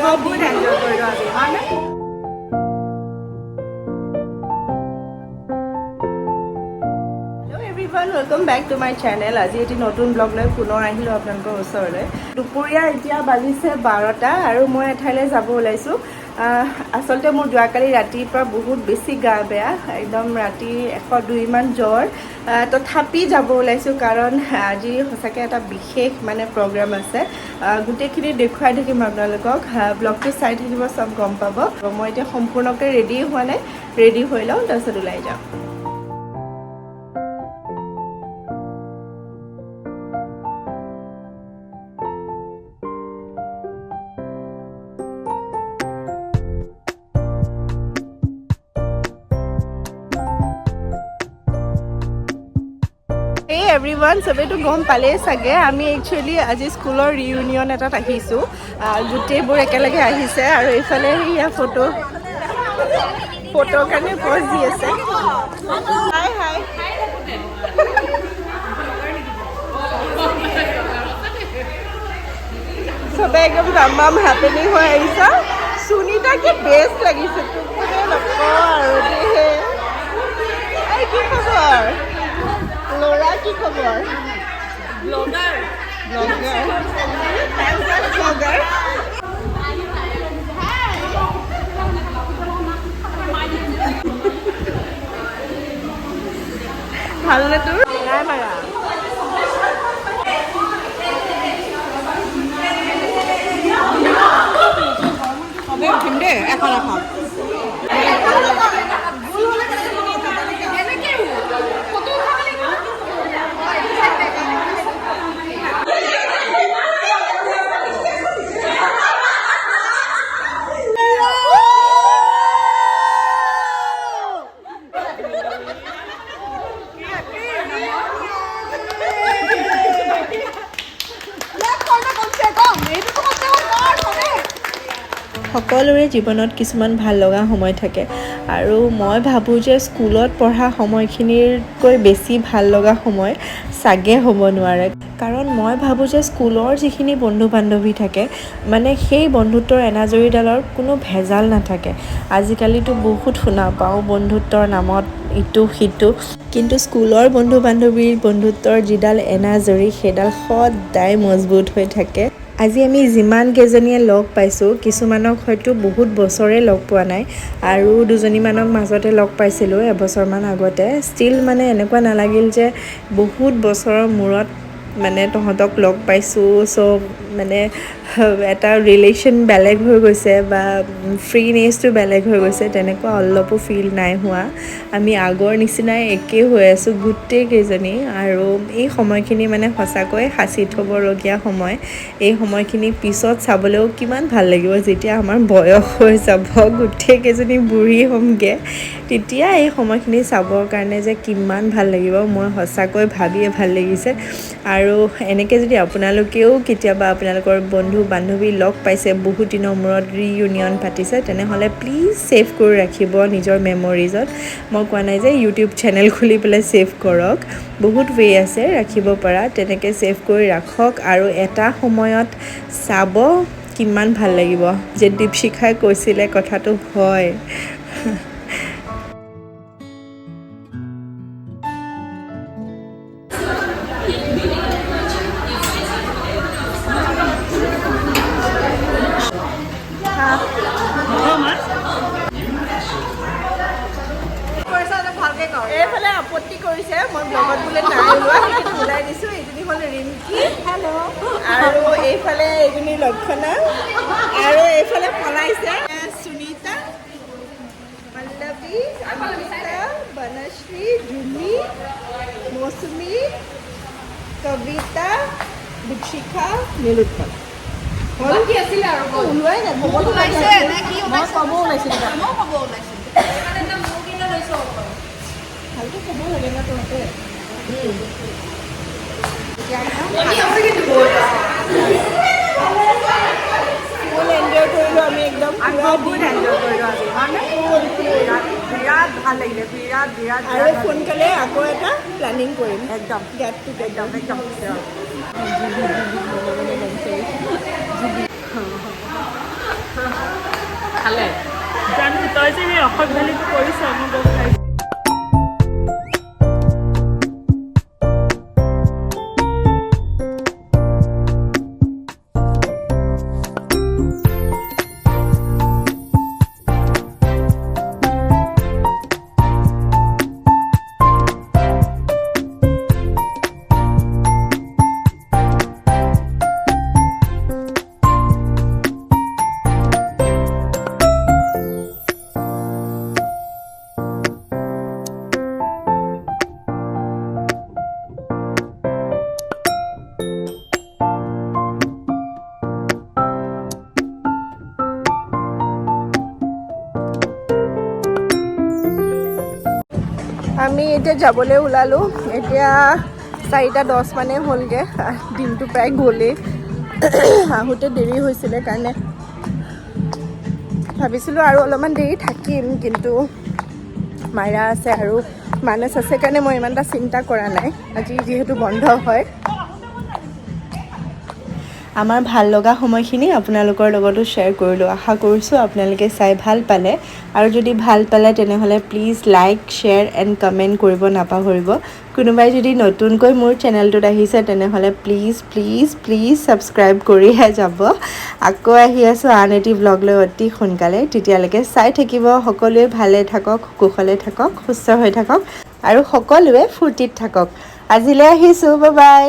বহুত এনজয় কৰিলোঁ আজি হয়নে? Welcome back to my channel. আজি এটি নতুন ব্লগ লৈ পুনৰ আহিলোঁ আপোনালোকৰ ওচৰলৈ। দুপৰীয়া এতিয়া বাজিছে 12টা আৰু মই এঠাইলৈ যাব ওলাইছোঁ। আচলতে মোৰ যোৱাকালি ৰাতিৰ পৰা বহুত বেছি গা বেয়া, একদম ৰাতি 102 মান জ্বৰ। তথাপি যাব ওলাইছোঁ কাৰণ আজি সঁচাকৈ এটা বিশেষ প্ৰগ্ৰাম আছে। গোটেইখিনি দেখুৱাই থাকিম আপোনালোকক, ব্লগটো চাই থাকিব, চব গম পাব। মই এতিয়া সম্পূৰ্ণকৈ ৰেডি হোৱা নাই, ৰেডি হৈ লওঁ তাৰপিছত ওলাই যাম। এভৰিৱান, চবেইতো গম পালেই চাগে আমি একচুৱেলি আজি স্কুলৰ ৰিউনিয়ন এটাত আহিছোঁ। গোটেইবোৰ একেলগে আহিছে আৰু এইফালে সেয়া ফটোৰ কাৰণে পজ দি আছে। হাই হাই, চবে একদম বাম হেপেনিং হৈ আহিছে। সুনিতাকে বেষ্ট লাগিছে, তোক মানে নকওঁ আৰু দেই। কি খবৰ ল'ৰা, কি খবৰ? ব্লগাৰ ভালনে তোৰ? নাই মাৰা। উঠিম দেই এখন এখন। সকলোৰে জীৱনত কিছুমান ভাল লগা সময় থাকে আৰু মই ভাবোঁ যে স্কুলত পঢ়া সময়খিনিতকৈ বেছি ভাল লগা সময় চাগে হ'ব নোৱাৰে। কাৰণ মই ভাবোঁ যে স্কুলৰ যিখিনি বন্ধু বান্ধৱী থাকে সেই বন্ধুত্বৰ এনাজৰীডালৰ কোনো ভেজাল নাথাকে। আজিকালিতো বহুত শুনা পাওঁ বন্ধুত্বৰ নামত ইটো সিটো, কিন্তু স্কুলৰ বন্ধু বান্ধৱীৰ বন্ধুত্বৰ যিডাল এনাজৰী সেইডাল সদায় মজবুত হৈ থাকে। আজি আমি যিমান কেইজনীয়ে লগ পাইছোঁ, কিছুমানক হয়তো বহুত বছৰে লগ পোৱা নাই আৰু দুজনীমানক মাজতে লগ পাইছিলোঁ এবছৰমান আগতে। ষ্টিল এনেকুৱা নালাগিল যে বহুত বছৰৰ মূৰত তহঁতক লগ পাইছোঁ, চ' এটা ৰিলেশ্যন বেলেগ হৈ গৈছে বা ফ্ৰীনেছটো বেলেগ হৈ গৈছে, তেনেকুৱা অলপো ফিল নাই হোৱা। আমি আগৰ নিচিনাই একেই হৈ আছোঁ গোটেইকেইজনী। আৰু এই সময়খিনি সঁচাকৈ সাঁচি থ'বলগীয়া সময়। এই সময়খিনি পিছত চাবলৈও কিমান ভাল লাগিব, যেতিয়া আমাৰ বয়স হৈ যাব, গোটেইকেইজনী বুঢ়ী হ'মগৈ, তেতিয়া এই সময়খিনি চাবৰ কাৰণে যে কিমান ভাল লাগিব, মই সঁচাকৈ ভাবিয়ে ভাল লাগিছে। আৰু এনেকৈ যদি আপোনালোকেও কেতিয়াবা আপোনালোকৰ বন্ধু বান্ধৱী লগ পাইছে, বহুত দিনৰ মূৰত ৰিইউনিয়ন পাতিছে, তেনেহ'লে প্লিজ ছেভ কৰি ৰাখিব নিজৰ মেমৰিজত। মই কোৱা নাই যে ইউটিউব চেনেল খুলি পেলাই ছেভ কৰক, বহুত ৱে আছে ৰাখিব পৰা, তেনেকৈ ছেভ কৰি ৰাখক আৰু এটা সময়ত চাব কিমান ভাল লাগিব। যে দীপশিখাই কৈছিলে কথাটো হয়। এইফালে আপত্তি কৰিছে, মই ব্লগত বোলে নাই ওলোৱা, সেইখিনি ওলাই দিছোঁ। এইজনী হ'ল ৰিংকি, হেল্ল', আৰু এইফালে এইজনী লক্ষণা, আৰু এইফালে পলাইছে সুনিতা, পল্লৱী, অমিতা, বনশ্ৰী, জুমি, মৌচুমী, কবিতা, দীপশিখা, নীলোৎপল। কি আছিলে আৰু ওলোৱাই নাই, ক'ব ওলাইছে নে কি? মই ক'ব ওলাইছিলোঁ, ভালকৈ ক'ব লাগে না তহঁতে। ফুল এনজয় কৰিলোঁ আমি, একদম বহুত এনজয় কৰিলোঁ আজি হয়নে? বিৰাট ভাল লাগিলে, বিৰাট আৰু সোনকালে আকৌ এটা প্লেনিং কৰিম, একদম গেট টুগেডাৰ। একদম। অসভ্যালিটো কৰিছে মই গম পাইছোঁ। আমি এতিয়া যাবলৈ ওলালোঁ। এতিয়া 4:10 মানে হ'লগৈ, দিনটো প্ৰায় গ'লেই। আহোঁতে দেৰি হৈছিলে কাৰণে ভাবিছিলোঁ আৰু অলপমান দেৰি থাকিম, কিন্তু মাইৰা আছে আৰু মানস আছে কাৰণে মই ইমান এটা চিন্তা কৰা নাই, আজি যিহেতু বন্ধ হয়। আমাৰ ভাল লগা সময়খিনি আপোনালোকৰ লগতো শ্বেয়াৰ কৰিলোঁ। আশা কৰিছোঁ আপোনালোকে চাই ভাল পালে, আৰু যদি ভাল পালে তেনেহ'লে please like, share and comment কৰিব নাপাহৰিব। কোনোবাই যদি নতুনকৈ মোৰ চেনেলটোত আহিছে তেনেহ'লে প্লিজ প্লিজ প্লিজ ছাবস্ক্ৰাইব কৰিহে যাব। আকৌ আহি আছোঁ আন এটি ব্লগ লৈ অতি সোনকালে। তেতিয়ালৈকে চাই থাকিব। সকলোৱে ভালে থাকক, কুশলে থাকক, সুস্থ হৈ থাকক আৰু সকলোৱে ফূৰ্তিত থাকক। আজিলৈ আহিছোঁ, বাই বাই।